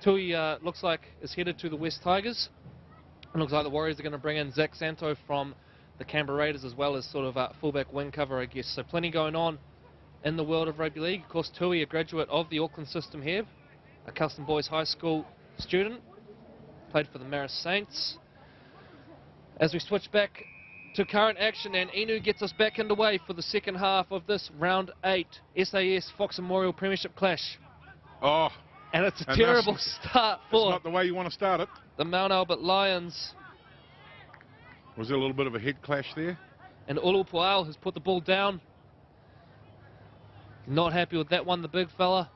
Tui looks like is headed to the West Tigers. It looks like the Warriors are going to bring in Zach Santo from the Canberra Raiders as well as sort of fullback wing cover, I guess. So plenty going on in the world of rugby league. Of course, Tui, a graduate of the Auckland system here, a Custom Boys High School student, played for the Marist Saints. As we switch back to current action, and Inu gets us back underway for the second half of this round 8 SAS Fox Memorial Premiership clash. Oh, and it's a terrible start for it's not the way you want to start it. The Mount Albert Lions. Was there a little bit of a head clash there? And Ulupuao has put the ball down. Not happy with that one, the big fella.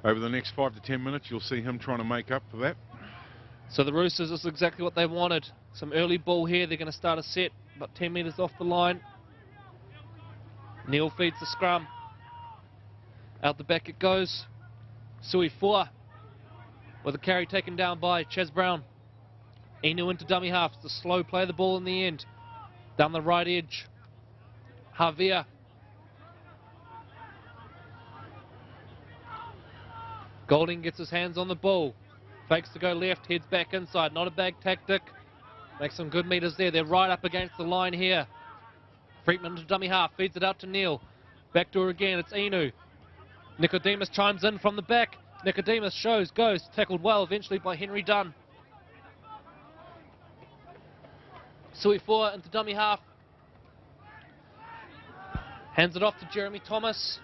Over the next 5 to 10 minutes, you'll see him trying to make up for that. So the Roosters, this is exactly what they wanted. Some early ball here. They're going to start a set about 10 metres off the line. Neil feeds the scrum. Out the back it goes. Sui Fua with a carry taken down by Chaz Brown. Inu into dummy half. It's a slow play of the ball in the end. Down the right edge. Javier. Golding gets his hands on the ball. Fakes to go left, heads back inside. Not a bad tactic. Makes some good meters there. They're right up against the line here. Friedman to dummy half. Feeds it out to Neil. Backdoor again. It's Inu. Nicodemus chimes in from the back. Nicodemus shows, goes. Tackled well eventually by Henry Dunn. Sui Fua into dummy half. Hands it off to Jeremy Thomas.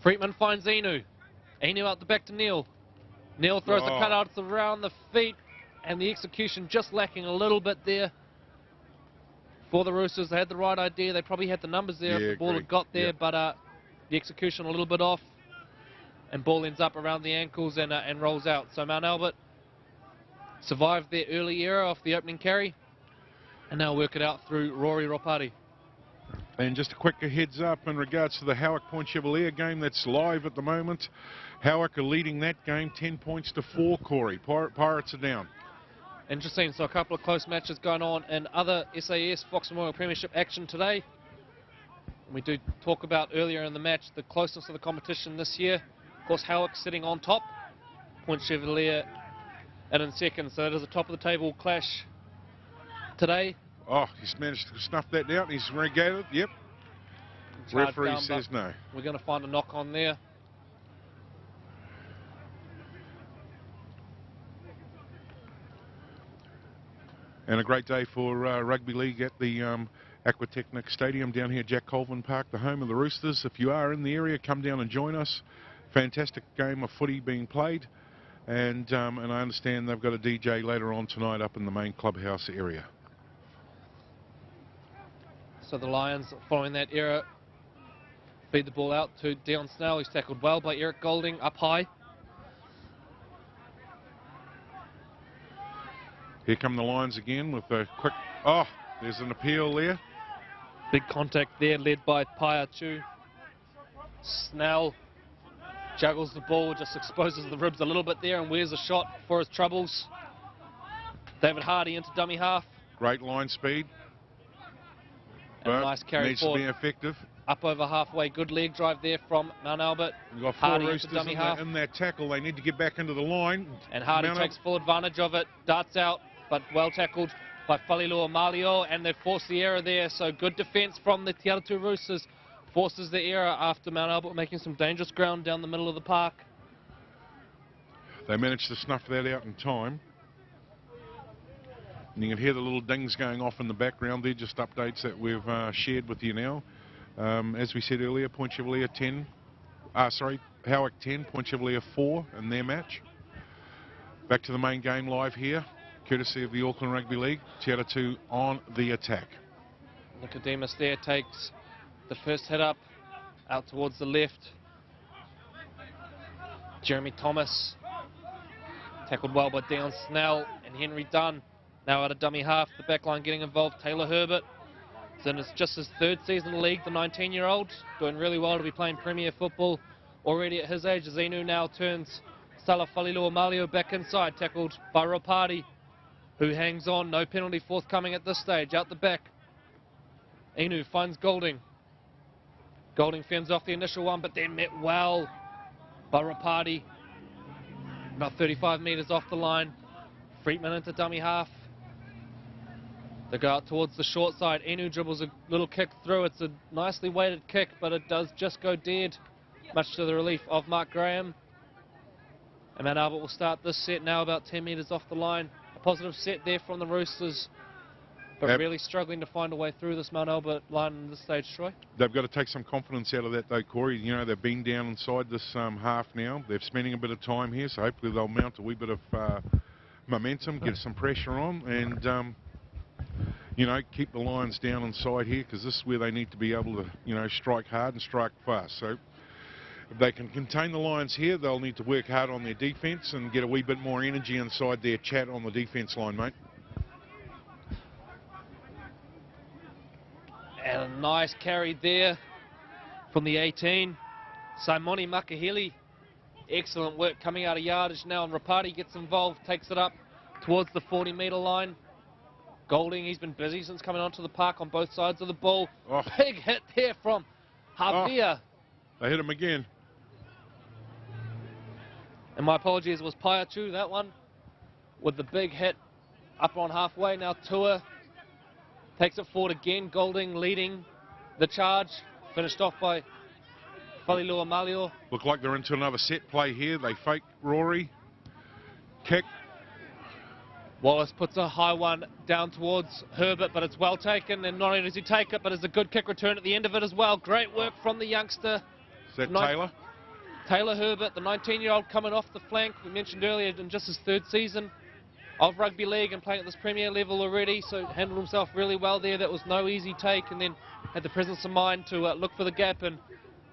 Friedman finds Inu. Inu out the back to Neil. Neil throws the cutouts around the feet, and the execution just lacking a little bit there for the Roosters. They had the right idea. They probably had the numbers there if the ball had got there, but the execution a little bit off, and ball ends up around the ankles and rolls out. So Mount Albert survived their early era off the opening carry, and now work it out through Rory Ropati. And just a quick heads up in regards to the Howick Point Chevalier game that's live at the moment. Howick are leading that game 10 points to 4, Corey. Pirates are down. Interesting. So a couple of close matches going on in other SAS Fox Memorial Premiership action today. We do talk about earlier in the match the closeness of the competition this year. Of course, Howick sitting on top. Point Chevalier in second. So that is a top of the table clash today. Oh, he's managed to snuff that down. He's regated. Yep. Referee says no. We're going to find a knock on there. And a great day for rugby league at the Aquatechnic Stadium down here at Jack Colvin Park, the home of the Roosters. If you are in the area, come down and join us. Fantastic game of footy being played. And I understand they've got a DJ later on tonight up in the main clubhouse area. So the Lions, following that error, feed the ball out to Dion Snell. He's tackled well by Eric Golding up high. Here come the Lions again with a quick... Oh, there's an appeal there. Big contact there, led by Paiachu. Snell juggles the ball, just exposes the ribs a little bit there and wears a shot for his troubles. David Hardy into dummy half. Great line speed. And a nice carry needs forward. to be effective. Up over halfway, good leg drive there from Mount Albert. You've got 4 Hardy Roosters in that tackle. They need to get back into the line. And Hardy takes full advantage of it, darts out, but well tackled by Falilua Malio, and they force the error there. So good defence from the Te Atatu Roosters. Forces the error after Mount Albert making some dangerous ground down the middle of the park. They managed to snuff that out in time. And you can hear the little dings going off in the background. They're just updates that we've shared with you now. As we said earlier, Point Chevalier 10, Howick 10, Point Chevalier 4 in their match. Back to the main game live here, courtesy of the Auckland Rugby League. Te Atatu on the attack. Nicodemus there takes the first hit up, out towards the left. Jeremy Thomas, tackled well by Dion Snell and Henry Dunn. Now out of dummy half, the back line getting involved, Taylor Herbert. Then it's just his 3rd season in the league, the 19-year-old, doing really well to be playing Premier football already at his age. Inu now turns Stella Falilua Malio back inside, tackled by Ropati, who hangs on. No penalty forthcoming at this stage. Out the back, Inu finds Golding. Golding fends off the initial one, but then met well by Rapati. About 35 metres off the line. Friedman into dummy half. They go out towards the short side. Inu dribbles a little kick through. It's a nicely weighted kick, but it does just go dead, much to the relief of Mark Graham. And Mount Albert will start this set now about 10 metres off the line. A positive set there from the Roosters, but really struggling to find a way through this Mount Albert line in this stage, Troy. They've got to take some confidence out of that though, Corey. You know, they've been down inside this half now. They're spending a bit of time here, so hopefully they'll mount a wee bit of momentum, get some pressure on, and you know, keep the Lions down inside here, because this is where they need to be able to, you know, strike hard and strike fast. So if they can contain the Lions here, they'll need to work hard on their defence and get a wee bit more energy inside their chat on the defence line, mate. And a nice carry there from the 18. Simoni Makahili. Excellent work coming out of yardage now, and Rapati gets involved, takes it up towards the 40-metre line. Golding, he's been busy since coming onto the park on both sides of the ball. Oh. Big hit there from Javier. Oh, they hit him again. And my apologies, it was Paiatu, that one, with the big hit up on halfway. Now Tua takes it forward again. Golding leading the charge. Finished off by Falilua Malio. Look like they're into another set play here. They fake Rory. Kick. Wallace puts a high one down towards Herbert, but it's well taken. And not only does he take it, but it's a good kick return at the end of it as well. Great work from the youngster. Is that Taylor? Taylor Herbert, the 19-year-old coming off the flank. We mentioned earlier in just his third season of rugby league and playing at this Premier level already, so handled himself really well there. That was no easy take, and then had the presence of mind to look for the gap and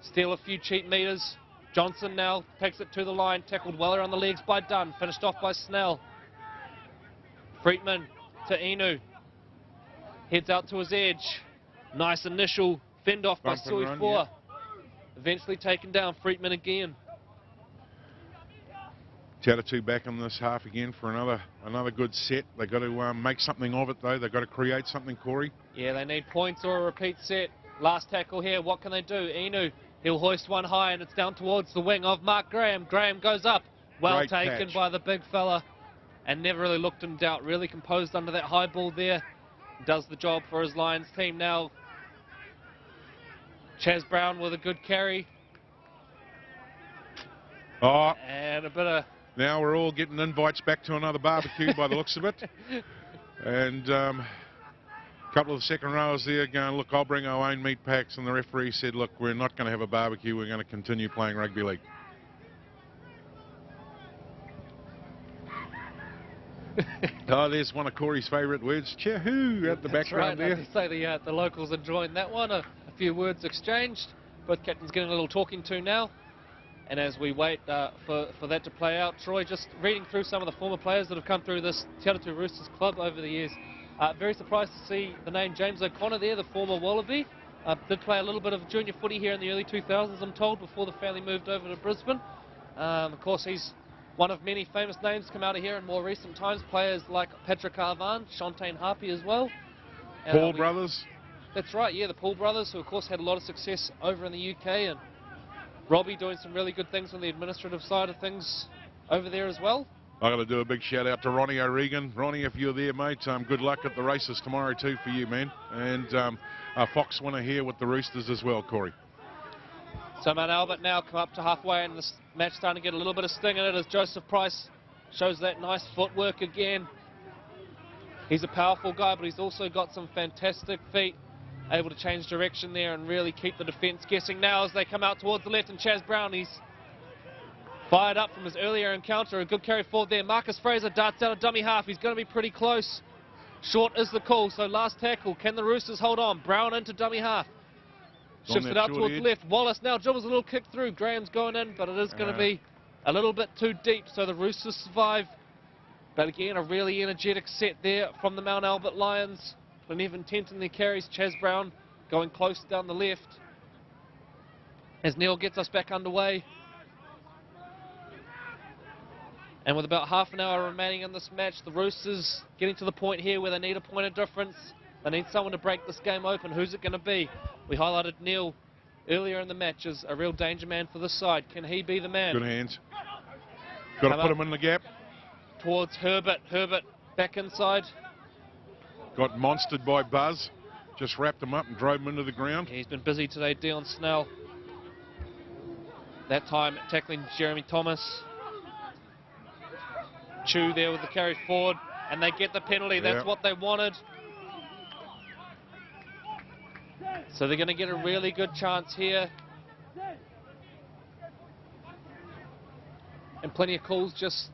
steal a few cheap metres. Johnson now takes it to the line, tackled well around the legs by Dunn, finished off by Snell. Friedman to Inu, heads out to his edge. Nice initial fend off by Sui Four. Eventually taken down. Friedman again. Tatatu back in this half again for another good set. They've got to make something of it though. They've got to create something, Corey. Yeah, they need points or a repeat set. Last tackle here. What can they do? Inu, he'll hoist one high, and it's down towards the wing of Mark Graham. Graham goes up. Well Great taken catch by the big fella, and never really looked in doubt. Really composed under that high ball there. Does the job for his Lions team now. Chaz Brown with a good carry. Oh, and a bit of... Now we're all getting invites back to another barbecue by the looks of it. And a couple of the second rowers there going, look, I'll bring our own meat packs. And the referee said, look, we're not going to have a barbecue. We're going to continue playing rugby league. Oh, there's one of Corey's favourite words, chahoo, at the background there. That's right, I can say the locals enjoying that one. A few words exchanged. Both captains getting a little talking to now. And as we wait for that to play out, Troy, just reading through some of the former players that have come through this Te Atatu Roosters club over the years. Very surprised to see the name James O'Connor there, the former Wallaby. Did play a little bit of junior footy here in the early 2000s, I'm told, before the family moved over to Brisbane. Of course, he's one of many famous names to come out of here in more recent times. Players like Patrick Arvan, Shontaine Harpy as well. Paul brothers. That's right, yeah, the Paul brothers, who of course had a lot of success over in the UK, and Robbie doing some really good things on the administrative side of things over there as well. I've got to do a big shout out to Ronnie O'Regan. Ronnie, if you're there, mate, good luck at the races tomorrow too for you, man. And a Fox winner here with the Roosters as well, Corey. So Mount Albert now come up to halfway, and this match starting to get a little bit of sting in it as Joseph Price shows that nice footwork again. He's a powerful guy, but he's also got some fantastic feet. Able to change direction there and really keep the defence guessing now as they come out towards the left. And Chaz Brown, he's fired up from his earlier encounter. A good carry forward there. Marcus Fraser darts out a dummy half. He's going to be pretty close. Short is the call, so last tackle. Can the Roosters hold on? Brown into dummy half. Shifts it out towards the left. Wallace now dribbles a little kick through. Graham's going in, but it is going to be a little bit too deep, so the Roosters survive. But again, a really energetic set there from the Mount Albert Lions. Plenty of intent in their carries. Chaz Brown going close down the left as Neil gets us back underway. And with about half an hour remaining in this match, the Roosters getting to the point here where they need a point of difference. They need someone to break this game open. Who's it going to be? We highlighted Neil earlier in the match is a real danger man for this side. Can he be the man? Good hands. Got to put him in the gap. Towards Herbert. Herbert back inside. Got monstered by Buzz. Just wrapped him up and drove him into the ground. He's been busy today, Dion Snell. That time tackling Jeremy Thomas. Chu there with the carry forward, and they get the penalty. That's what they wanted. So they're going to get a really good chance here. And plenty of calls just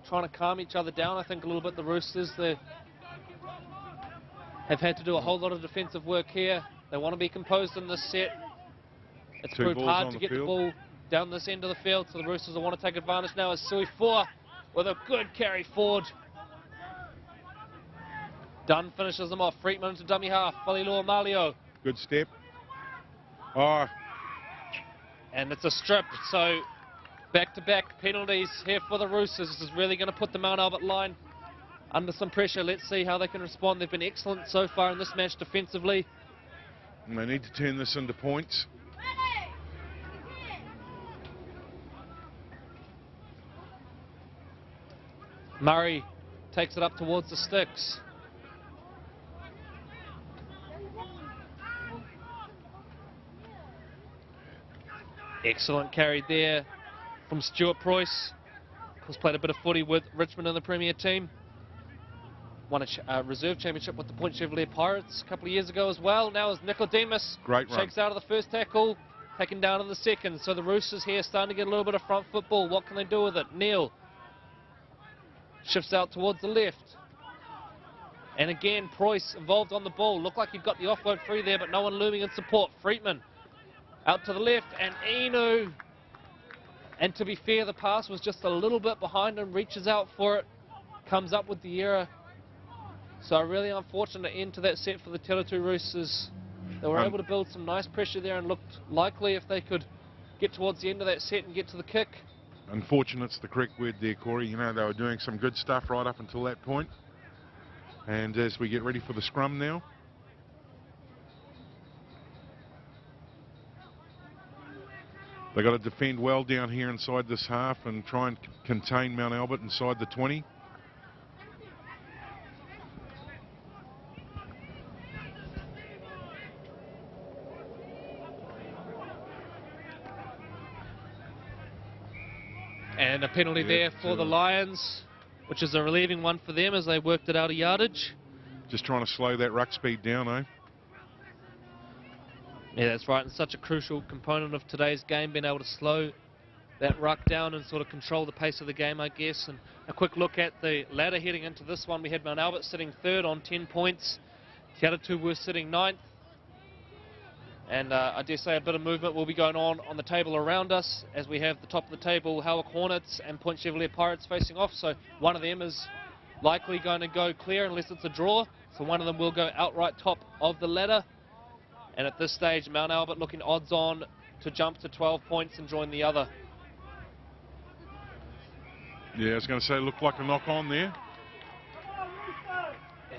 trying to calm each other down. I think a little bit the Roosters, they have had to do a whole lot of defensive work here. They want to be composed in this set. It's proved hard to get the ball down this end of the field, so the Roosters will want to take advantage now as Sui 4 with a good carry forward. Dunn finishes them off. Friedman into dummy half. Falilua Malio. Good step. Oh. And it's a strip, so back-to-back penalties here for the Roosters. This is really going to put the Mount Albert line under some pressure. Let's see how they can respond. They've been excellent so far in this match defensively. And they need to turn this into points. Murray takes it up towards the sticks. Excellent carry there from Stuart Preuss. Who's played a bit of footy with Richmond in the Premier team. Won a reserve championship with the Point Chevalier Pirates a couple of years ago as well. Now as Nicodemus shakes out of the first tackle, taken down in the second. So the Roosters here starting to get a little bit of front football. What can they do with it? Neil shifts out towards the left. And again, Preuss involved on the ball. Looked like he'd got the offload free there, but no one looming in support. Friedman out to the left, and Inu. And to be fair, the pass was just a little bit behind him, reaches out for it, comes up with the error. So a really unfortunate end to that set for the Teletoon Roosters. They were able to build some nice pressure there and looked likely if they could get towards the end of that set and get to the kick. Unfortunate's the correct word there, Corey. You know, they were doing some good stuff right up until that point. And as we get ready for the scrum now. They've got to defend well down here inside this half and try and contain Mount Albert inside the 20. And a penalty there for the Lions, which is a relieving one for them as they worked it out a yardage. Just trying to slow that ruck speed down, eh? Yeah, that's right, and such a crucial component of today's game, being able to slow that ruck down and sort of control the pace of the game, I guess. And a quick look at the ladder heading into this one. We had Mount Albert sitting third on 10 points. Te Atatu were sitting ninth. And I dare say a bit of movement will be going on the table around us as we have the top of the table, Howick Hornets and Point Chevalier Pirates facing off. So one of them is likely going to go clear unless it's a draw. So one of them will go outright top of the ladder. And at this stage, Mount Albert looking odds on to jump to 12 points and join the other. Yeah, I was going to say, looked like a knock on there.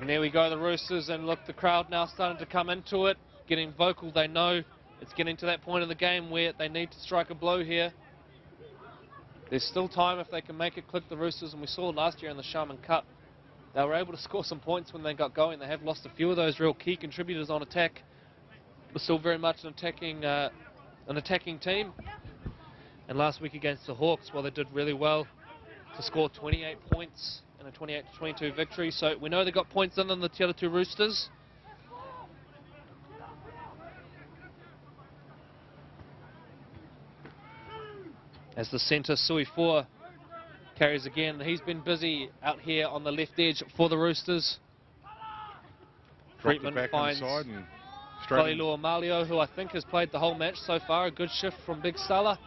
And there we go, the Roosters. And look, the crowd now starting to come into it. Getting vocal. They know it's getting to that point in the game where they need to strike a blow here. There's still time if they can make it click, the Roosters, and we saw last year in the Sharman Cup they were able to score some points when they got going. They have lost a few of those real key contributors on attack, but still very much an attacking team. And last week against the Hawks, well, they did really well to score 28 points in a 28-22 victory. So we know they got points in them, the Te Atatu Roosters. As the centre, Sui 4, carries again. He's been busy out here on the left edge for the Roosters. Friedman finds Falilua Malio, who I think has played the whole match so far. A good shift from Big Sala.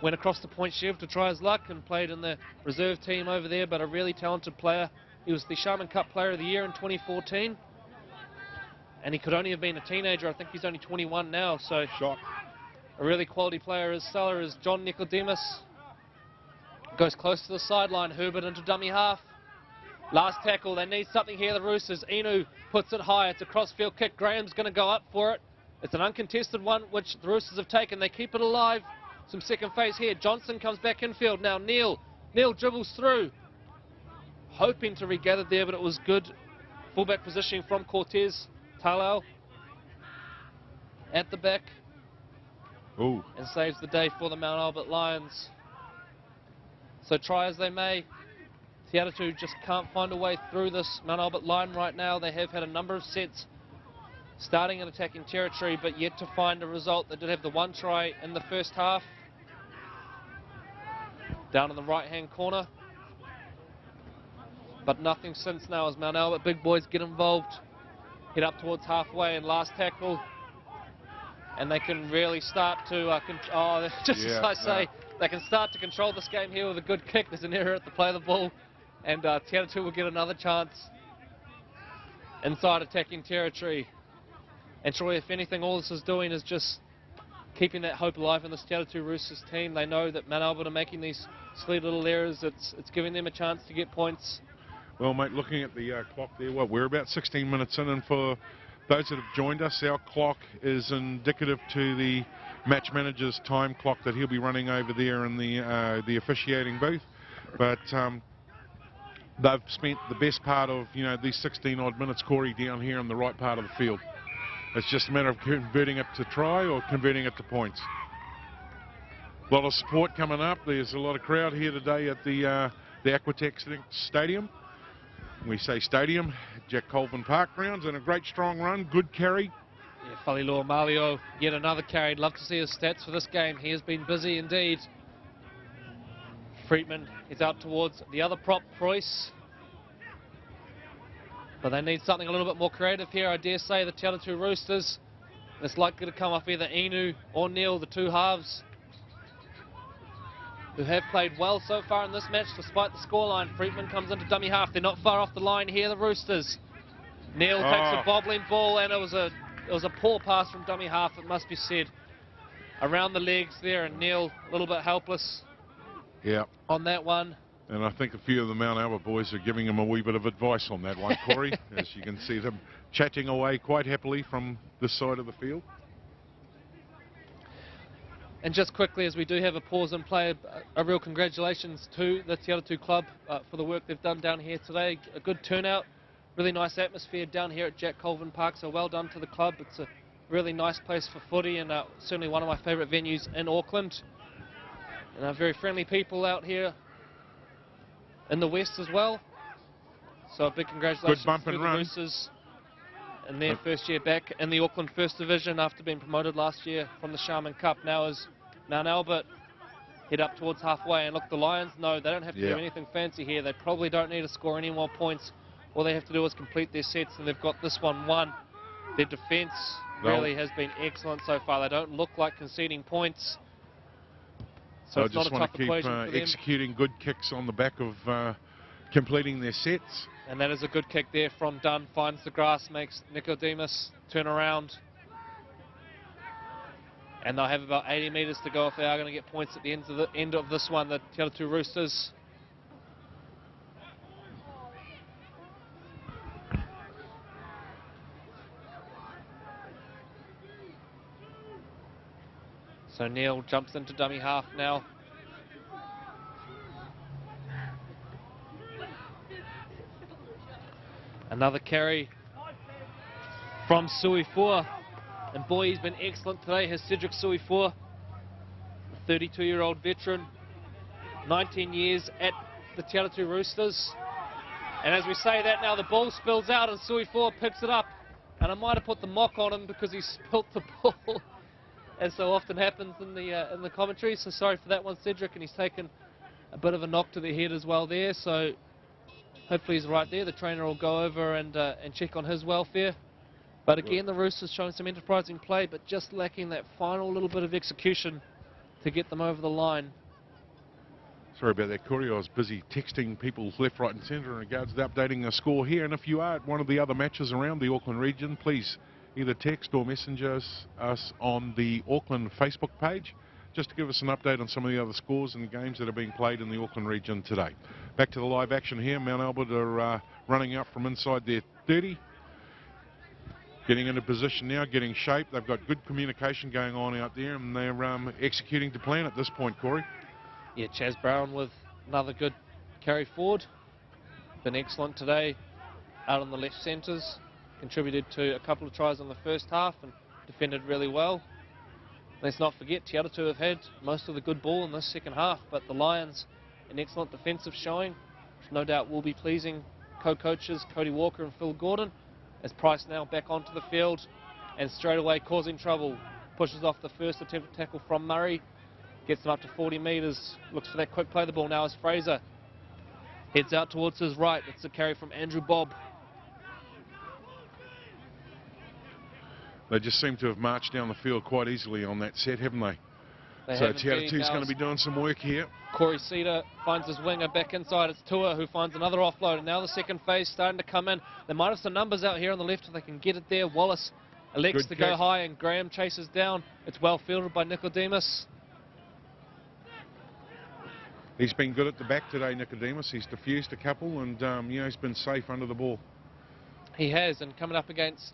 Went across to Point Chev to try his luck and played in the reserve team over there, but a really talented player. He was the Sharman Cup Player of the Year in 2014. And he could only have been a teenager. I think he's only 21 now, so... Shot. A really quality player as Sala is John Nicodemus. Goes close to the sideline. Herbert into dummy half. Last tackle. They need something here, the Roosters. Inu puts it high. It's a crossfield kick. Graham's going to go up for it. It's an uncontested one, which the Roosters have taken. They keep it alive. Some second phase here. Johnson comes back infield. Now Neil dribbles through. Hoping to regather there, but it was good fullback positioning from Cortez. Talal at the back. Ooh. And saves the day for the Mount Albert Lions. So try as they may, Te Atatu just can't find a way through this Mount Albert line right now. They have had a number of sets starting in attacking territory, but yet to find a result. They did have the one try in the first half. Down in the right-hand corner. But nothing since now as Mount Albert big boys get involved. Head up towards halfway and last tackle. And they can really start to, they can start to control this game here with a good kick. There's an error at the play of the ball. And Te Atatu will get another chance inside attacking territory. And Troy, if anything, all this is doing is just keeping that hope alive in this Te Atatu Roosters team. They know that Mount Albert are making these sweet little errors. It's giving them a chance to get points. Well, mate, looking at the clock there, we're about 16 minutes in, and for those that have joined us, our clock is indicative to the match manager's time clock that he'll be running over there in the officiating booth. But they've spent the best part of these 16 odd minutes, Corey, down here in the right part of the field. It's just a matter of converting it to try or converting it to points. A lot of support coming up. There's a lot of crowd here today at the Aquatex Stadium. We say stadium, Jack Colvin Park grounds, and a great strong run, good carry. Yeah, Falilua Malio, yet another carry. Love to see his stats for this game. He has been busy indeed. Friedman is out towards the other prop, Preuss. But they need something a little bit more creative here, I dare say, the Te Atatu Roosters. It's likely to come off either Inu or Neil, the two halves, who have played well so far in this match despite the scoreline. Friedman comes into dummy half. They're not far off the line here, the Roosters. Neil takes a bobbling ball, and it was a poor pass from dummy half, it must be said. Around the legs there, and Neil a little bit helpless on that one. And I think a few of the Mount Albert boys are giving him a wee bit of advice on that one, Corey, as you can see them chatting away quite happily from this side of the field. And just quickly, as we do have a pause in play, a real congratulations to the Te Atatu Club for the work they've done down here today. A good turnout, really nice atmosphere down here at Jack Colvin Park, so well done to the club. It's a really nice place for footy, and certainly one of my favourite venues in Auckland. And very friendly people out here in the west as well. So a big congratulations good bump to and the run. Roosters in their first year back in the Auckland First Division after being promoted last year from the Sharman Cup. Now as Mount Albert head up towards halfway, and look, the Lions, no, they don't have to do anything fancy here. They probably don't need to score any more points. All they have to do is complete their sets, and they've got this one won. Their defence really has been excellent so far. They don't look like conceding points. So I it's not just a want tough to equation for keep them. executing good kicks on the back of completing their sets. And that is a good kick there from Dunn. Finds the grass, makes Nicodemus turn around. And they'll have about 80 metres to go if they are going to get points at the end of this one, the Te Atatu Roosters. So Neil jumps into dummy half now. Another carry from Suifua. And boy, he's been excellent today, has Cedric Suifua, a 32-year-old veteran, 19 years at the Te Atatu Roosters. And as we say that now, the ball spills out and Suifua picks it up. And I might have put the mock on him because he spilt the ball, as so often happens in the commentary. So sorry for that one, Cedric, and he's taken a bit of a knock to the head as well there. So hopefully he's right there. The trainer will go over and check on his welfare. But again, the Roosters showing some enterprising play, but just lacking that final little bit of execution to get them over the line. Sorry about that, Corey. I was busy texting people left, right and centre in regards to updating the score here. And if you are at one of the other matches around the Auckland region, please either text or message us on the Auckland Facebook page just to give us an update on some of the other scores and games that are being played in the Auckland region today. Back to the live action here. Mount Albert are running out from inside their 30. Getting into position now, getting shape. They've got good communication going on out there, and they're executing to plan at this point, Corey. Yeah, Chaz Brown with another good carry forward. Been excellent today out on the left centres. Contributed to a couple of tries in the first half and defended really well. Let's not forget, Te Atatu have had most of the good ball in this second half, but the Lions, an excellent defensive showing, which no doubt will be pleasing co-coaches Cody Walker and Phil Gordon, as Price now back onto the field and straight away causing trouble. Pushes off the first attempt to tackle from Murray, gets them up to 40 metres, looks for that quick play the ball now as Fraser heads out towards his right. It's a carry from Andrew Bobb. They just seem to have marched down the field quite easily on that set, haven't they? So Te Atatu's going to be doing some work here. Corey Cedar finds his winger back inside. It's Tua who finds another offload, and now the second phase starting to come in. They might have some numbers out here on the left if they can get it there. Wallace elects to go high, and Graham chases down. It's well fielded by Nicodemus. He's been good at the back today, Nicodemus. He's diffused a couple, and you know, he's been safe under the ball. He has, and coming up against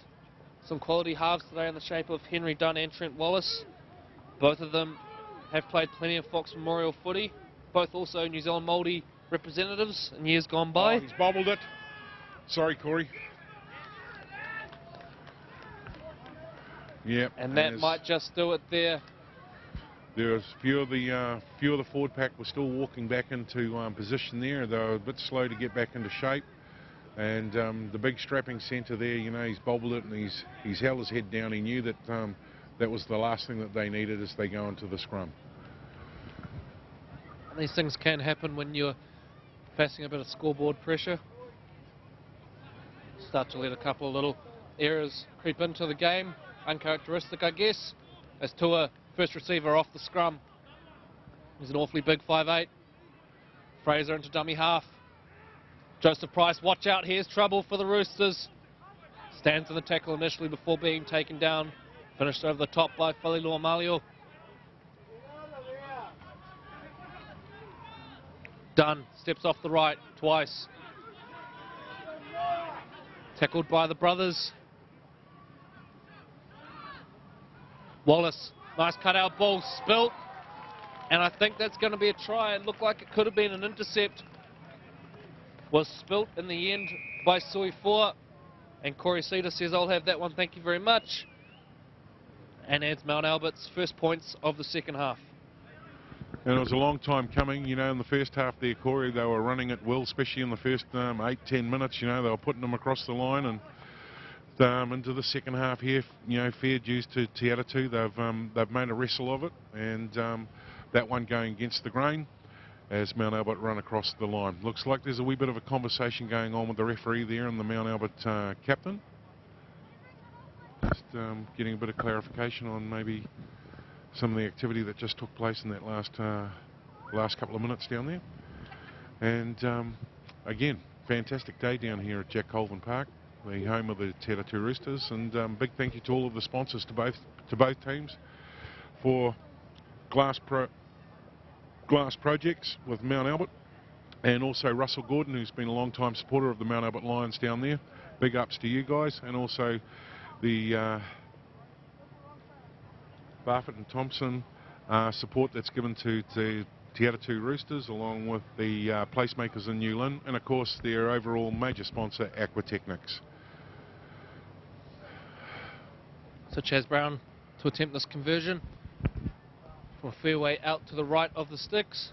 some quality halves today in the shape of Henry Dunn and Trent Wallace. Both of them have played plenty of Fox Memorial footy. Both also New Zealand Māori representatives in years gone by. Oh, he's bobbled it. Sorry, Corey. Yep. And that might just do it there. There's few of the forward pack were still walking back into position there. They were a bit slow to get back into shape. And the big strapping centre there, you know, he's bobbled it and he's held his head down. He knew that that was the last thing that they needed as they go into the scrum. And these things can happen when you're facing a bit of scoreboard pressure. Start to let a couple of little errors creep into the game. Uncharacteristic, I guess. As Tua, first receiver off the scrum. He's an awfully big 5'8". Fraser into dummy half. Joseph Price, watch out, here's trouble for the Roosters. Stands in the tackle initially before being taken down. Finished over the top by Falilua Malio. Dunn steps off the right twice. Tackled by the brothers. Wallace, nice cutout ball, spilt. And I think that's going to be a try. It looked like it could have been an intercept. Was spilt in the end by Sui Four. And Corey Cedar says, I'll have that one, thank you very much. And adds Mount Albert's first points of the second half. And it was a long time coming, you know, in the first half there, Corey, they were running it well, especially in the first 8-10 minutes, you know, they were putting them across the line, and into the second half here, you know, fair dues to Te Atatu. They've made a wrestle of it, and that one going against the grain as Mount Albert run across the line. Looks like there's a wee bit of a conversation going on with the referee there and the Mount Albert captain. Just getting a bit of clarification on maybe some of the activity that just took place in that last couple of minutes down there. And again, fantastic day down here at Jack Colvin Park, the home of the Te Atatu Roosters, and big thank you to all of the sponsors to both teams for glass projects with Mount Albert, and also Russell Gordon, who's been a long time supporter of the Mount Albert Lions down there. Big ups to you guys, and also the Barfoot and Thompson support that's given to Te Atatu Roosters, along with the placemakers in New Lynn, and of course their overall major sponsor, Aquatechnics. So Chaz Brown to attempt this conversion from a fairway out to the right of the sticks.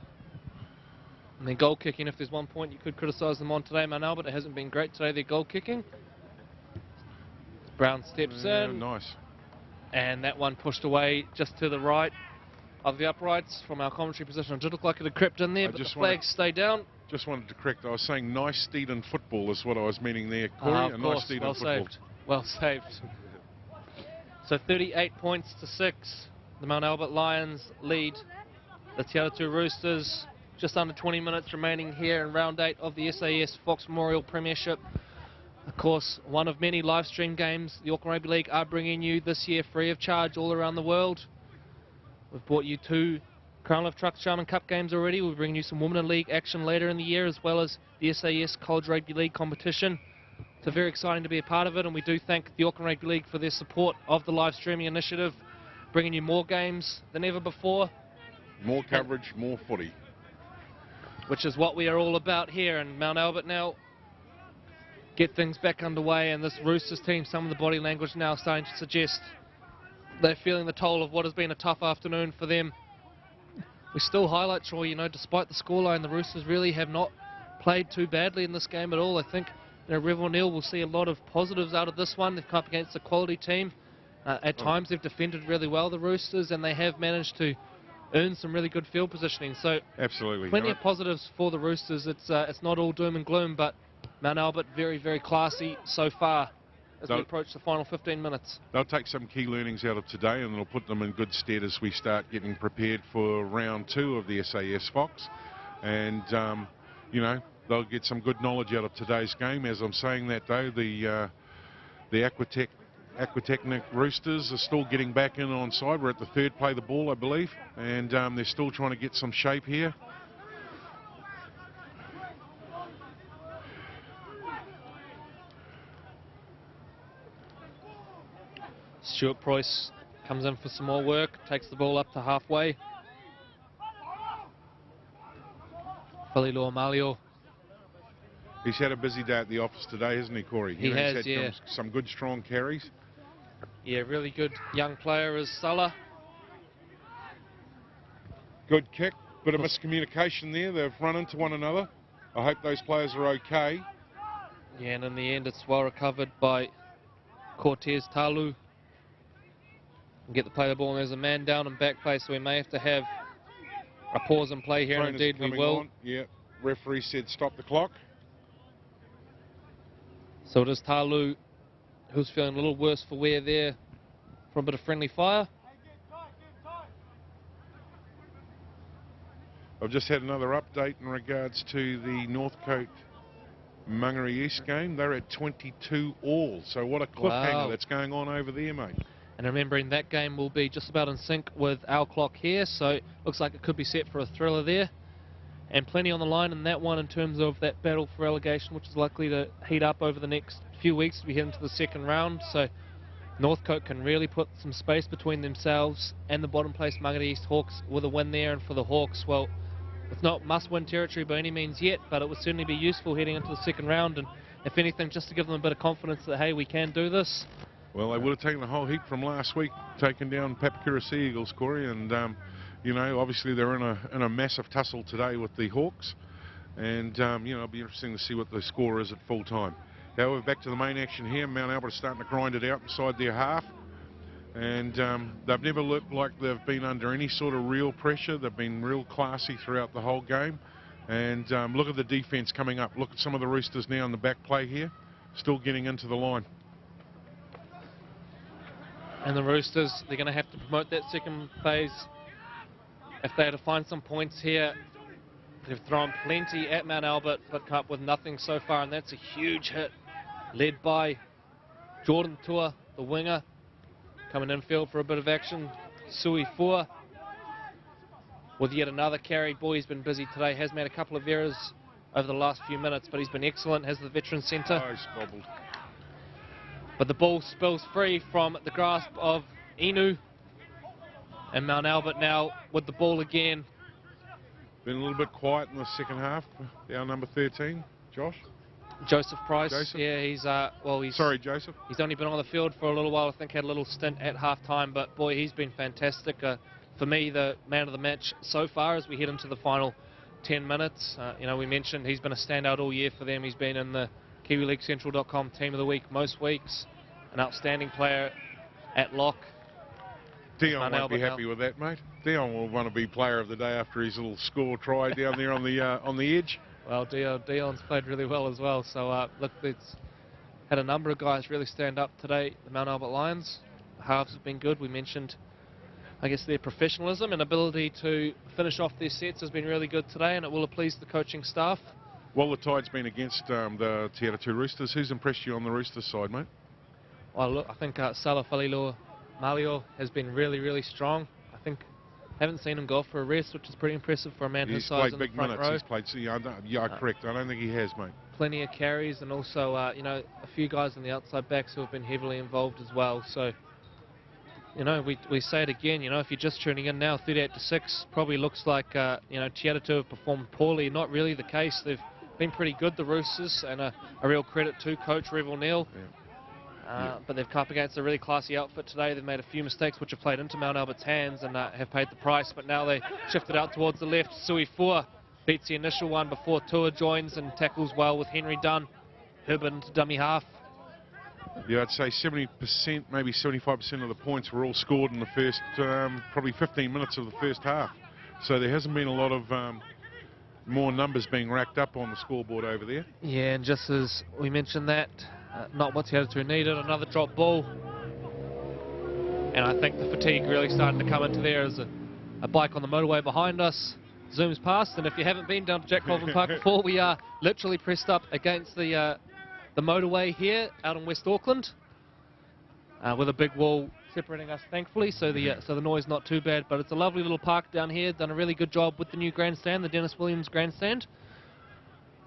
And then goal kicking, if there's one point you could criticise them on today, Mount Albert, it hasn't been great today, their goal kicking. Brown steps in. Nice. And that one pushed away just to the right of the uprights from our commentary position. It did look like it had crept in there, but the flags stay down. Just wanted to correct, I was saying nice steed in football is what I was meaning there, Corey. Of course, nice steed well in football. saved. Well saved. So 38 points to 6. The Mount Albert Lions lead the Te Atatu Roosters. Just under 20 minutes remaining here in round 8 of the SAS Fox Memorial Premiership. Of course, one of many live stream games the Auckland Rugby League are bringing you this year free of charge all around the world. We've brought you 2 Crown Lift Truck Charman Cup games already. We're bringing you some Women in League action later in the year, as well as the SAS College Rugby League competition. So very exciting to be a part of it, and we do thank the Auckland Rugby League for their support of the live streaming initiative, bringing you more games than ever before. More coverage, more footy. Which is what we are all about here, and Mount Albert now get things back underway, and this Roosters team, some of the body language now starting to suggest they're feeling the toll of what has been a tough afternoon for them. We still highlight, Troy, you know, despite the scoreline, the Roosters really have not played too badly in this game at all. I think, you know, Rev O'Neill will see a lot of positives out of this one. They've come up against a quality team. At times they've defended really well, the Roosters, and they have managed to earn some really good field positioning. So absolutely, plenty of positives for the Roosters. It's not all doom and gloom, but Mount Albert very, very classy so far as we approach the final 15 minutes. They'll take some key learnings out of today, and it'll put them in good stead as we start getting prepared for round 2 of the SAS Fox. And, you know, they'll get some good knowledge out of today's game. As I'm saying that, though, the Aquatechnic Roosters are still getting back in on side. We're at the third play of the ball, I believe, and they're still trying to get some shape here. Stuart Preuss comes in for some more work, takes the ball up to halfway. Falilua Malio. He's had a busy day at the office today, hasn't he, Corey? He has, he's had some good, strong carries. Yeah, really good young player is Salah. Good kick, bit of miscommunication there. They've run into one another. I hope those players are okay. Yeah, and in the end it's well recovered by Cortez Talu. Get the play the ball, and there's a man down and back play, so we may have to have a pause and play here, and indeed we will. Yeah, referee said stop the clock. So it is Talu who's feeling a little worse for wear there from a bit of friendly fire. I've just had another update in regards to the Northcote Mangere East game. They're at 22 all, so what a cliffhanger that's going on over there, mate. And remembering that game will be just about in sync with our clock here, so looks like it could be set for a thriller there. And plenty on the line in that one in terms of that battle for relegation, which is likely to heat up over the next few weeks as we head into the second round. So Northcote can really put some space between themselves and the bottom place Mangere East Hawks with a win there. And for the Hawks, well, it's not must-win territory by any means yet, but it would certainly be useful heading into the second round, and if anything, just to give them a bit of confidence that, hey, we can do this. Well, they would have taken a whole heap from last week, taking down Papakura Sea Eagles, Corey, and you know, obviously they're in a massive tussle today with the Hawks, and you know, it'll be interesting to see what the score is at full time. However, back to the main action here. Mount Albert is starting to grind it out inside their half, and they've never looked like they've been under any sort of real pressure. They've been real classy throughout the whole game, and look at the defence coming up. Look at some of the Roosters now in the back play here, still getting into the line. And the Roosters, they're going to have to promote that second phase. If they had to find some points here, they've thrown plenty at Mount Albert, but come up with nothing so far, and that's a huge hit, led by Jordan Tua, the winger, coming infield for a bit of action. Sui Fua with yet another carry. Boy, he's been busy today, has made a couple of errors over the last few minutes, but he's been excellent, has the veteran centre. Oh, he's bobbled. But the ball spills free from the grasp of Inu. And Mount Albert now with the ball again. Been a little bit quiet in the second half. Our number 13, Josh. Joseph Price. Joseph? Yeah, he's Sorry, Joseph. He's only been on the field for a little while. I think had a little stint at half-time, but boy, he's been fantastic. For me, the man of the match so far as we head into the final 10 minutes. You know, we mentioned he's been a standout all year for them. He's been in the KiwiLeagueCentral.com Team of the Week most weeks. An outstanding player at lock. Dion won't be happy with that, mate. Dion will want to be player of the day after his little score try down there on the edge. Well, Dion's played really well as well. So look, it's had a number of guys really stand up today. The Mount Albert Lions, the halves have been good. We mentioned, I guess, their professionalism and ability to finish off their sets has been really good today, and it will have pleased the coaching staff. Well, the tide's been against the Te Atatu Roosters. Who's impressed you on the Roosters side, mate? Well, look, I think Salah Falilua Malio has been really, really strong. I think haven't seen him go for a rest, which is pretty impressive for a man his size in the front row. He's played big minutes. Yeah, correct. I don't think he has, mate. plenty of carries, and also, you know, a few guys on the outside backs who have been heavily involved as well. So, you know, we say it again, you know, if you're just tuning in now, 38-6 probably looks like, you know, Te have performed poorly. Not really the case. They've been pretty good, the Roosters, and a real credit to Coach Rev O'Neill. But they've come up against a really classy outfit today. They've made a few mistakes which have played into Mount Albert's hands and have paid the price, but now they shifted out towards the left. Sui Fua beats the initial one before Tua joins and tackles well with Henry Dunn. Herbert into dummy half. Yeah, I'd say 70%, maybe 75% of the points were all scored in the first, probably 15 minutes of the first half. So there hasn't been a lot of more numbers being racked up on the scoreboard over there. Yeah, and just as we mentioned that, not what Te needed, another drop ball. And I think the fatigue really starting to come into there as a bike on the motorway behind us zooms past. And if you haven't been down to Jack Colvin Park before, we are literally pressed up against the motorway here out in West Auckland, with a big wall separating us, thankfully, so the noise not too bad. But it's a lovely little park down here. Done a really good job with the new grandstand, the Dennis Williams grandstand,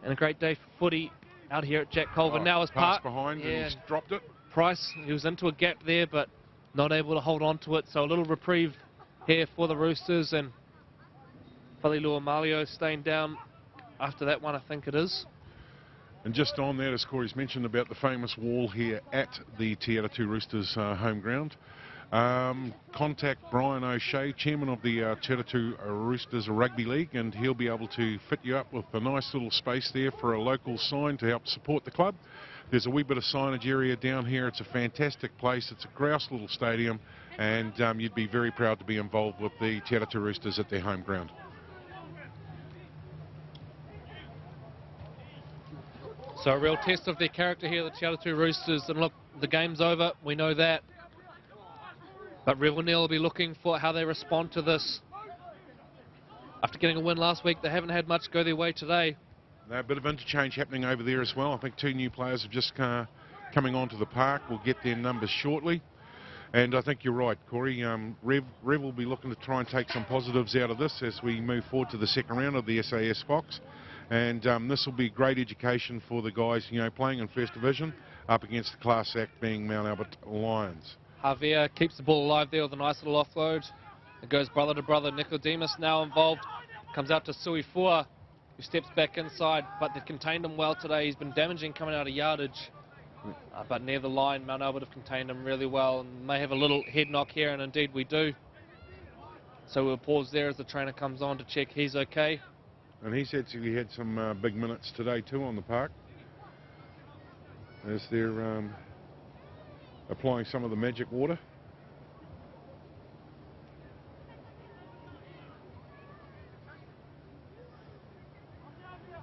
and a great day for footy out here at Jack Colvin. Now his pass behind, and he's dropped it. Price, he was into a gap there, but not able to hold on to it. So a little reprieve here for the Roosters, and Falilua Malio staying down after that one, I think it is. And just on that, as Corey's mentioned about the famous wall here at the Te Roosters home ground, contact Brian O'Shea, chairman of the Te Roosters Rugby League, and he'll be able to fit you up with a nice little space there for a local sign to help support the club. There's a wee bit of signage area down here. It's a fantastic place. It's a grouse little stadium, and you'd be very proud to be involved with the Te Roosters at their home ground. So a real test of their character here, the Te Roosters. And look, the game's over, we know that. But Rev O'Neill will be looking for how they respond to this. After getting a win last week, they haven't had much go their way today. A bit of interchange happening over there as well. I think 2 new players have just coming onto the park. We'll get their numbers shortly. And I think you're right, Corey. Rev will be looking to try and take some positives out of this as we move forward to the second round of the SAS Fox. And this will be great education for the guys, you know, playing in First Division up against the class act being Mount Albert Lions. Javier keeps the ball alive there with a nice little offload. It goes brother to brother. Nicodemus now involved. Comes out to Sui Fua, who steps back inside, but they've contained him well today. He's been damaging coming out of yardage. But near the line, Mount Albert have contained him really well and may have a little head knock here, and indeed we do. So we'll pause there as the trainer comes on to check he's okay. And he's actually had some big minutes today too on the park, as they're applying some of the magic water.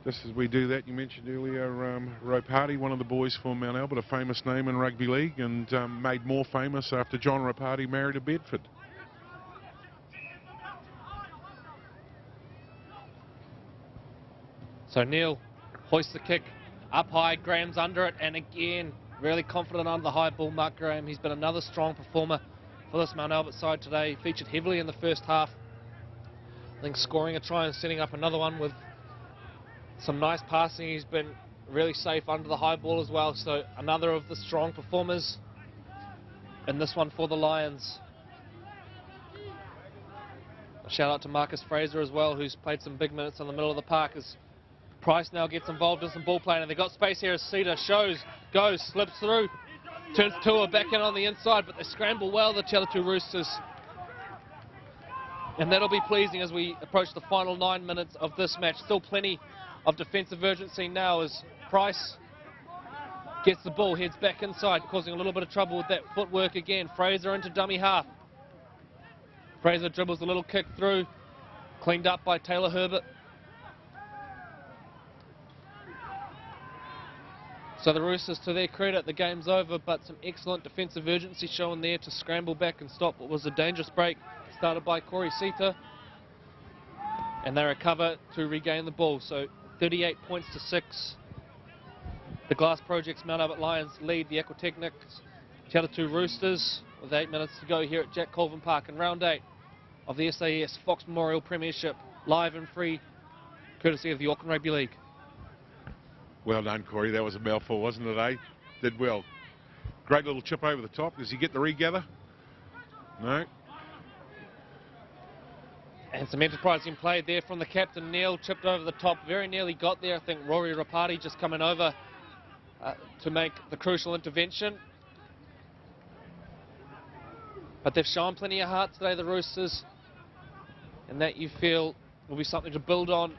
Just as we do that, you mentioned earlier Ropati, one of the boys from Mount Albert, a famous name in rugby league, and made more famous after John Ropati married a Bedford. So Neil hoists the kick up high, Graham's under it, and again, really confident under the high ball, Mark Graham. He's been another strong performer for this Mount Albert side today. He featured heavily in the first half. I think scoring a try and setting up another one with some nice passing. He's been really safe under the high ball as well. So another of the strong performers in this one for the Lions. A shout out to Marcus Fraser as well, who's played some big minutes in the middle of the park as Price now gets involved in some ball playing, and they've got space here as Cedar goes, slips through, turns Tua back in on the inside, but they scramble well, the Te Roosters. And that'll be pleasing as we approach the final 9 minutes of this match. Still plenty of defensive urgency now as Price gets the ball, heads back inside, causing a little bit of trouble with that footwork again. Fraser into dummy half. Fraser dribbles a little kick through, cleaned up by Taylor Herbert. So the Roosters, to their credit, the game's over, but some excellent defensive urgency shown there to scramble back and stop what was a dangerous break started by Corey Sita. And they recover to regain the ball. So 38 points to 6. The Glass Project's Mount Albert Lions lead the Aquatechnics Te Roosters with 8 minutes to go here at Jack Colvin Park in round 8 of the SAS Fox Memorial Premiership, live and free, courtesy of the Auckland Rugby League. Well done, Corey. That was a mouthful, wasn't it, eh? Did well. Great little chip over the top. Does he get the regather? No. And some enterprising play there from the captain, Neil, chipped over the top, very nearly got there. I think Rory Rapati just coming over to make the crucial intervention. But they've shown plenty of heart today, the Roosters, and that you feel will be something to build on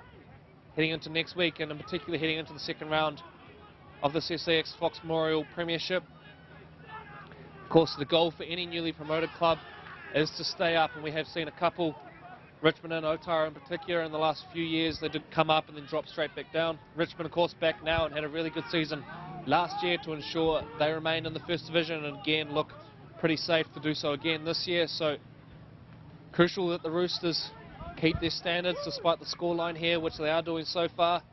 heading into next week, and in particular heading into the second round of the SAX Fox Memorial Premiership. Of course, the goal for any newly promoted club is to stay up, and we have seen a couple, Richmond and Otara in particular, in the last few years. They did come up and then drop straight back down. Richmond, of course, back now and had a really good season last year to ensure they remained in the first division, and again look pretty safe to do so again this year. So crucial that the Roosters keep their standards despite the scoreline here, which they are doing so far.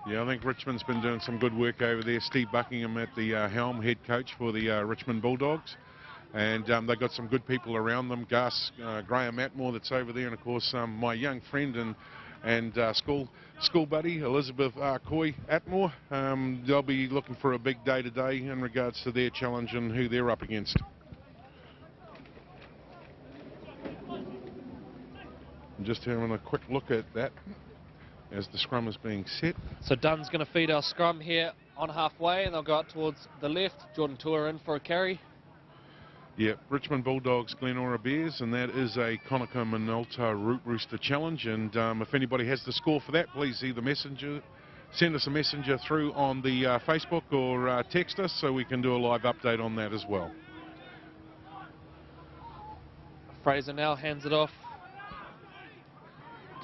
Yeah, I think Richmond's been doing some good work over there. Steve Buckingham at the helm, head coach for the Richmond Bulldogs. And they've got some good people around them. Gus, Graham Atmore that's over there, and of course my young friend and school buddy Elizabeth Coy Atmore. They'll be looking for a big day today in regards to their challenge and who they're up against. I'm just having a quick look at that as the scrum is being set. So Dunn's going to feed our scrum here on halfway, and they'll go out towards the left. Jordan Tua in for a carry. Yeah, Richmond Bulldogs, Glenora Bears, and that is a Conacher Minolta Root Rooster Challenge. And if anybody has the score for that, please either send us a messenger through on the Facebook or text us so we can do a live update on that as well. Fraser now hands it off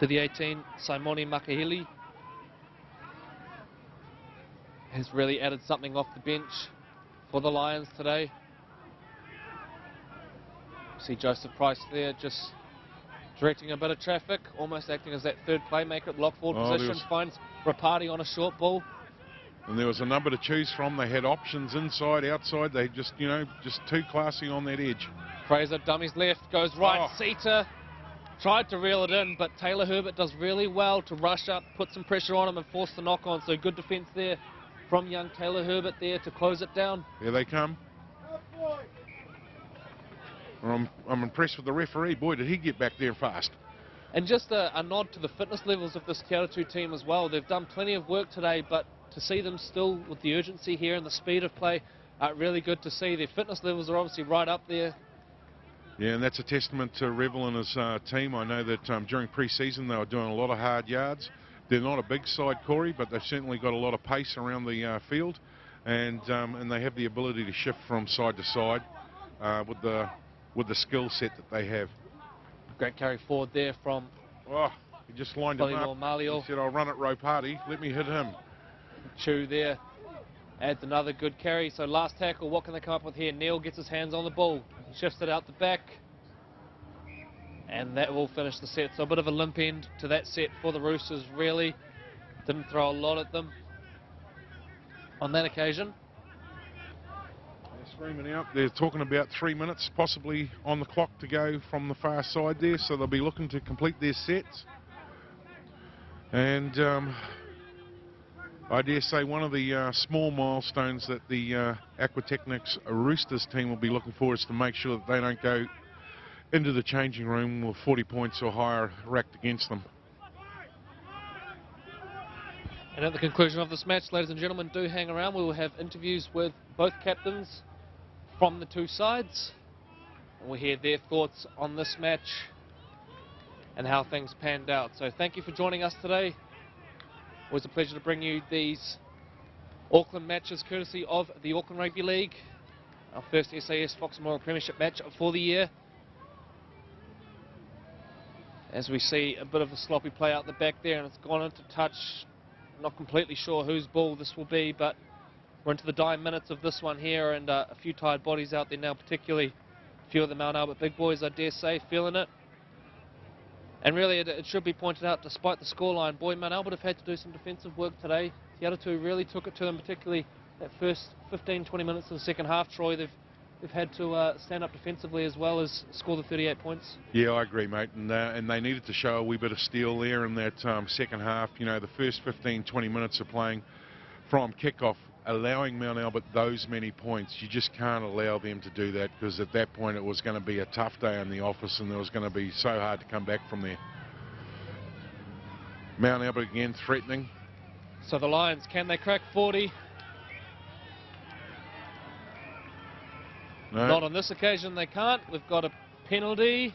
to the 18, Simone Makahili. Has really added something off the bench for the Lions today. See Joseph Price there just directing a bit of traffic, almost acting as that third playmaker at the lock forward position. Finds Rapati on a short ball. And there was a number to choose from. They had options inside, outside. They just, you know, just too classy on that edge. Fraser dummies left, goes right. Sita tried to reel it in, but Taylor Herbert does really well to rush up, put some pressure on him and force the knock on. So good defence there from young Taylor Herbert there to close it down. Here they come. I'm impressed with the referee. Boy, did he get back there fast. And just a nod to the fitness levels of this Te Atatu team as well. They've done plenty of work today, but to see them still with the urgency here and the speed of play, really good to see. Their fitness levels are obviously right up there. Yeah, and that's a testament to Revel and his team. I know that during pre-season they were doing a lot of hard yards. They're not a big side, Corey, but they've certainly got a lot of pace around the field, and they have the ability to shift from side to side with the skill set that they have. Great carry forward there from he just lined him up. Malio. He said, I'll run it Ropati, let me hit him. Chu there adds another good carry. So last tackle, what can they come up with here? Neil gets his hands on the ball, shifts it out the back, and that will finish the set. So a bit of a limp end to that set for the Roosters, really. Didn't throw a lot at them on that occasion. Screaming out. They're talking about 3 minutes possibly on the clock to go from the far side there, so they'll be looking to complete their sets. And I dare say one of the small milestones that the Aquatechnics Roosters team will be looking for is to make sure that they don't go into the changing room with 40 points or higher racked against them. And at the conclusion of this match, ladies and gentlemen, do hang around. We will have interviews with both captains from the two sides, and we'll hear their thoughts on this match and how things panned out. So thank you for joining us today. Always a pleasure to bring you these Auckland matches courtesy of the Auckland Rugby League, our first SAS Fox Memorial Premiership match for the year. As we see a bit of a sloppy play out the back there, and it's gone into touch. Not completely sure whose ball this will be, but we're into the dying minutes of this one here, and a few tired bodies out there now, particularly a few of the Mount Albert big boys, I dare say, feeling it. And really, it should be pointed out, despite the scoreline, boy, Mount Albert have had to do some defensive work today. The other two really took it to them, particularly that first 15-20 minutes of the second half, Troy. They've had to stand up defensively as well as score the 38 points. Yeah, I agree, mate. And they needed to show a wee bit of steel there in that second half. You know, the first 15-20 minutes of playing from kickoff, allowing Mount Albert those many points. You just can't allow them to do that, because at that point it was going to be a tough day in the office and it was going to be so hard to come back from there. Mount Albert again threatening. So the Lions, can they crack 40? No. Not on this occasion, they can't. We've got a penalty.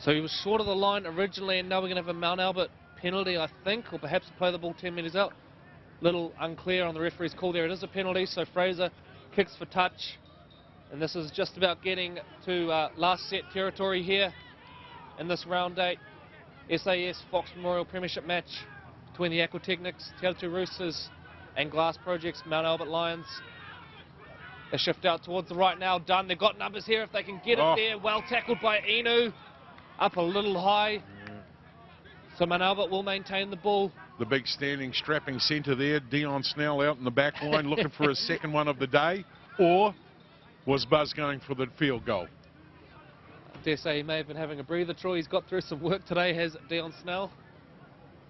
So he was short of the line originally, and now we're going to have a Mount Albert penalty, I think, or perhaps play the ball 10 metres out. Little unclear on the referee's call there. It is a penalty, so Fraser kicks for touch. And this is just about getting to last set territory here in this round 8 SAS Fox Memorial Premiership match between the Aquatechnics, Te Atatu Roosters and Glass Projects Mount Albert Lions. They shift out towards the right now. Dunn, they've got numbers here if they can get it there. Well tackled by Inu. Up a little high. Yeah. So Mount Albert will maintain the ball. The big standing strapping centre there, Dion Snell out in the back line looking for his second one of the day. Or was Buzz going for the field goal? I dare say he may have been having a breather, Troy. He's got through some work today, has Dion Snell.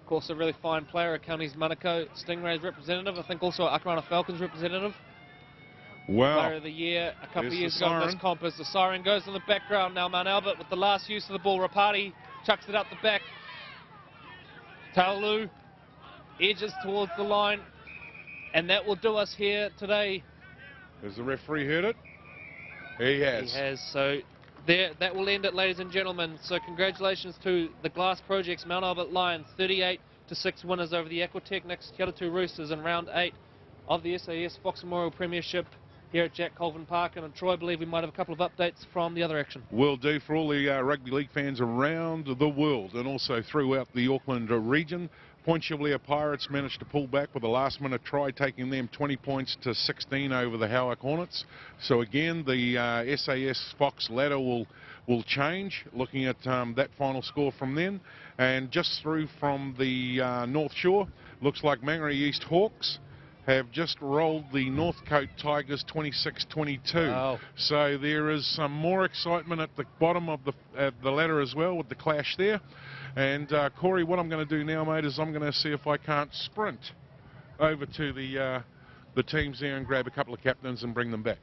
Of course, a really fine player, a Counties Manukau Stingrays representative. I think also Akarana Falcons representative. Wow. Player of the year a couple of years ago in this comp as the siren goes in the background. Now Mount Albert with the last use of the ball. Rapati chucks it up the back. Taulu edges towards the line. And that will do us here today. Has the referee heard it? He has. He has. So there, that will end it, ladies and gentlemen. So congratulations to the Glass Projects Mount Albert Lions. 38-6 winners over the Aquatechnics Te Atatu Roosters in round 8 of the SAS Fox Memorial Premiership here at Jack Colvin Park. And Troy, I believe we might have a couple of updates from the other action. Will do for all the rugby league fans around the world and also throughout the Auckland region. Point Chevalier Pirates managed to pull back with a last-minute try, taking them 20 points to 16 over the Howick Hornets. So again, the SAS Fox ladder will change, looking at that final score from then. And just through from the North Shore, looks like Mangere East Hawks have just rolled the Northcote Tigers 26-22. Wow. So there is some more excitement at the bottom of the ladder as well with the clash there. And Corey, what I'm going to do now, mate, is I'm going to see if I can't sprint over to the teams there and grab a couple of captains and bring them back.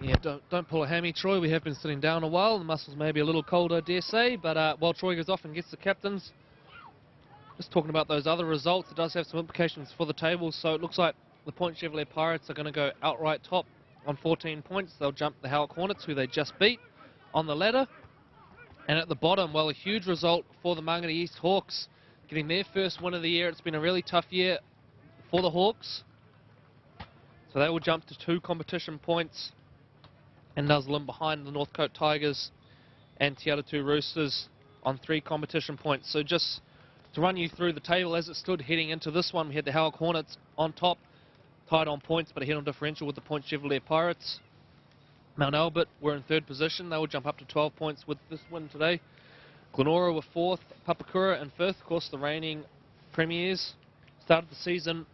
Yeah, don't pull a hammy, Troy. We have been sitting down a while. The muscles may be a little colder, I dare say. But while Troy goes off and gets the captains, just talking about those other results, it does have some implications for the table. So it looks like the Point Chevalier Pirates are going to go outright top on 14 points. They'll jump the Howick Hornets, who they just beat, on the ladder. And at the bottom, well, a huge result for the Mangere East Hawks, getting their first win of the year. It's been a really tough year for the Hawks. So they will jump to 2 competition points and nuzzle in behind the Northcote Tigers and Te Atatu Roosters on 3 competition points. So just to run you through the table as it stood heading into this one, we had the Howick Hornets on top, tied on points, but ahead on differential with the Point Chevalier Pirates. Mount Albert were in 3rd position. They will jump up to 12 points with this win today. Glenora were 4th, Papakura in 5th. Of course, the reigning premiers started the season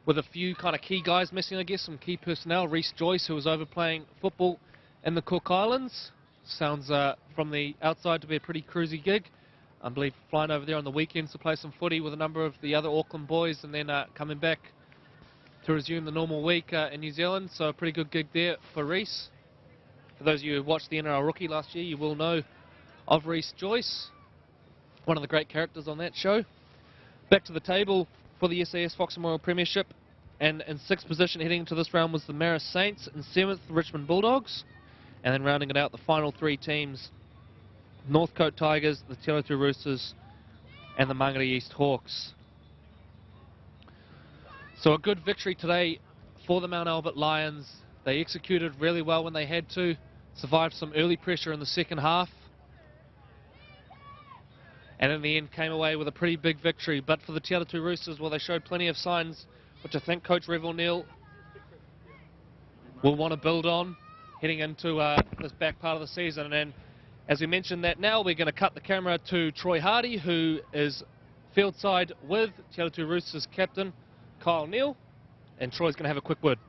with a few kind of key guys missing, I guess, some key personnel. Reece Joyce, who was over playing football in the Cook Islands. Sounds from the outside to be a pretty cruisy gig. I believe flying over there on the weekends to play some footy with a number of the other Auckland boys and then coming back to resume the normal week in New Zealand. So a pretty good gig there for Reece. For those of you who watched the NRL Rookie last year, you will know of Reece Joyce, one of the great characters on that show. Back to the table for the SAS Fox Memorial Premiership, and in 6th position heading into this round was the Marist Saints, in 7th the Richmond Bulldogs, and then rounding it out the final 3 teams, Northcote Tigers, the Te Atatu Roosters and the Mangere East Hawks. So a good victory today for the Mount Albert Lions. They executed really well when they had to, survived some early pressure in the second half, and in the end came away with a pretty big victory. But for the Te Atatu Roosters, well, they showed plenty of signs, which I think Coach Rev O'Neill will want to build on heading into this back part of the season. And as we mentioned that now, we're going to cut the camera to Troy Hardy, who is fieldside with Te Atatu Roosters captain Kyle Neal, and Troy's going to have a quick word.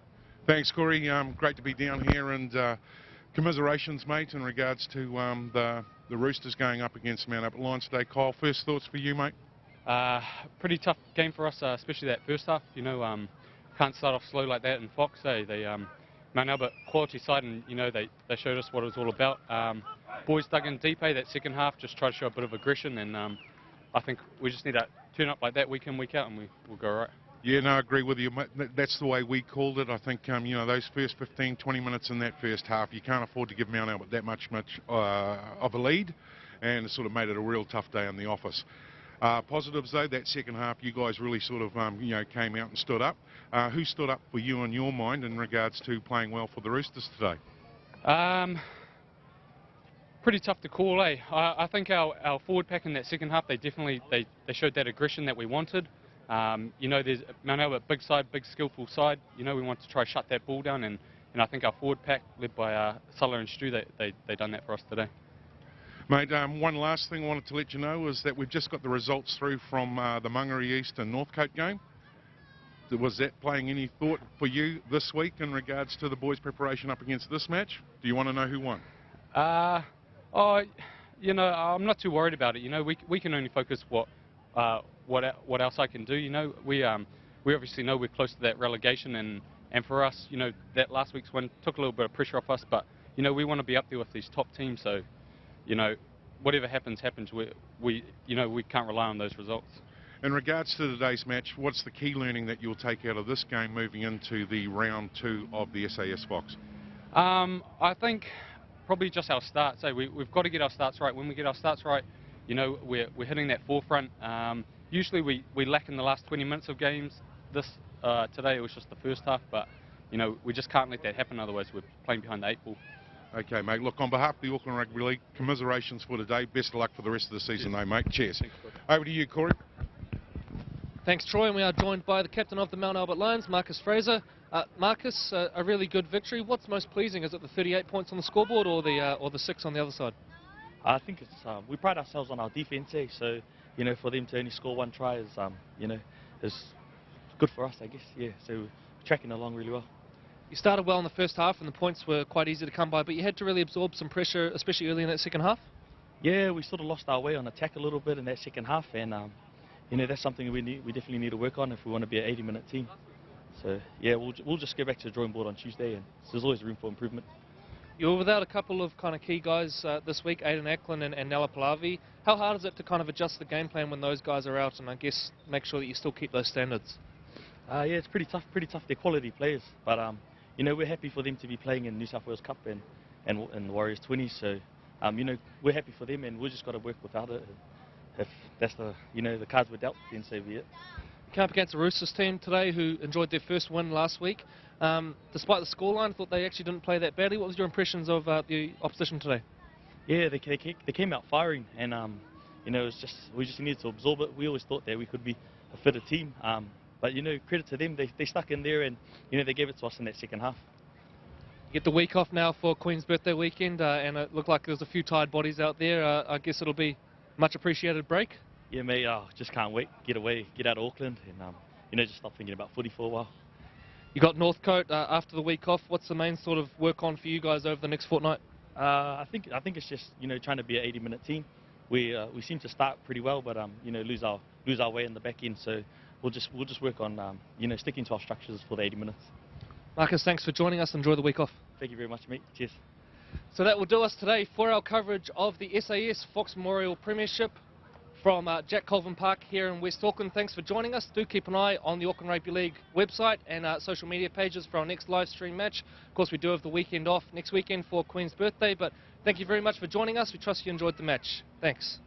Thanks, Corey. Great to be down here, and commiserations, mate, in regards to the Roosters going up against Mount Albert Lions today. Kyle, first thoughts for you, mate? Pretty tough game for us, especially that first half. Can't start off slow like that in Fox. They Mount Albert quality side, and they showed us what it was all about. Boys dug in deep. That second half just tried to show a bit of aggression, and I think we just need to turn up like that week in, week out, and we'll go right. Yeah, no, I agree with you. That's the way we called it. I think, those first 15, 20 minutes in that first half, you can't afford to give Mount Albert that much of a lead, and it sort of made it a real tough day in the office. Positives, though, that second half, you guys really sort of, came out and stood up. Who stood up for you in your mind in regards to playing well for the Roosters today? Pretty tough to call, eh? I think our forward pack in that second half, they showed that aggression that we wanted. There's Mount Albert, big side, big skillful side. We want to try to shut that ball down, and I think our forward pack, led by Suller and Stu, they done that for us today. Mate, one last thing I wanted to let you know is that we've just got the results through from the Mangere East and Northcote game. Was that playing any thought for you this week in regards to the boys' preparation up against this match? Do you want to know who won? I'm not too worried about it. We can only focus what else I can do. We obviously know we're close to that relegation, and for us, that last week's win took a little bit of pressure off us, but we want to be up there with these top teams. So, whatever happens. We can't rely on those results. In regards to today's match, what's the key learning that you'll take out of this game moving into the round 2 of the SAS Fox? I think probably just our starts. We've got to get our starts right. When we get our starts right, we're hitting that forefront. Usually we lack in the last 20 minutes of games. Today it was just the first half, but we just can't let that happen. Otherwise, we're playing behind the 8 ball. Okay, mate. Look, on behalf of the Auckland Rugby League, commiserations for today. Best of luck for the rest of the season, though, mate. Cheers. Thanks, over to you, Corey. Thanks, Troy, and we are joined by the captain of the Mount Albert Lions, Marcus Fraser. Marcus, a really good victory. What's most pleasing? Is it the 38 points on the scoreboard or the 6 on the other side? I think it's we pride ourselves on our defence, so for them to only score 1 try is is good for us, I guess. Yeah, so we're tracking along really well. You started well in the first half, and the points were quite easy to come by, but you had to really absorb some pressure, especially early in that second half. Yeah, we sort of lost our way on attack a little bit in that second half, and that's something we definitely need to work on if we want to be an 80-minute team. So yeah, we'll just go back to the drawing board on Tuesday, and there's always room for improvement. You were without a couple of kind of key guys this week, Aidan Ackland and Nella Palavi. How hard is it to kind of adjust the game plan when those guys are out, and I guess make sure that you still keep those standards? Yeah, it's pretty tough. They're quality players, but we're happy for them to be playing in New South Wales Cup and the Warriors 20s. So we're happy for them, and we've just got to work without it. If that's the cards were dealt, then so be it. You came up against the Roosters team today, who enjoyed their first win last week. Despite the scoreline, I thought they actually didn't play that badly. What was your impressions of the opposition today? Yeah, they came out firing, and we just needed to absorb it. We always thought that we could be a fitter team, but credit to them, they stuck in there, and they gave it to us in that second half. You get the week off now for Queen's birthday weekend, and it looked like there's a few tired bodies out there. I guess it'll be much appreciated break. Yeah, mate. Just can't wait. Get away, get out of Auckland, and just stop thinking about footy for a while. You got Northcote after the week off. What's the main sort of work on for you guys over the next fortnight? I think it's just trying to be an 80-minute team. We seem to start pretty well, but lose our way in the back end. So we'll just work on sticking to our structures for the 80 minutes. Marcus, thanks for joining us. Enjoy the week off. Thank you very much, mate. Cheers. So that will do us today for our coverage of the SAS Fox Memorial Premiership from Jack Colvin Park here in West Auckland. Thanks for joining us. Do keep an eye on the Auckland Rugby League website and social media pages for our next live stream match. Of course, we do have the weekend off next weekend for Queen's birthday, but thank you very much for joining us. We trust you enjoyed the match. Thanks.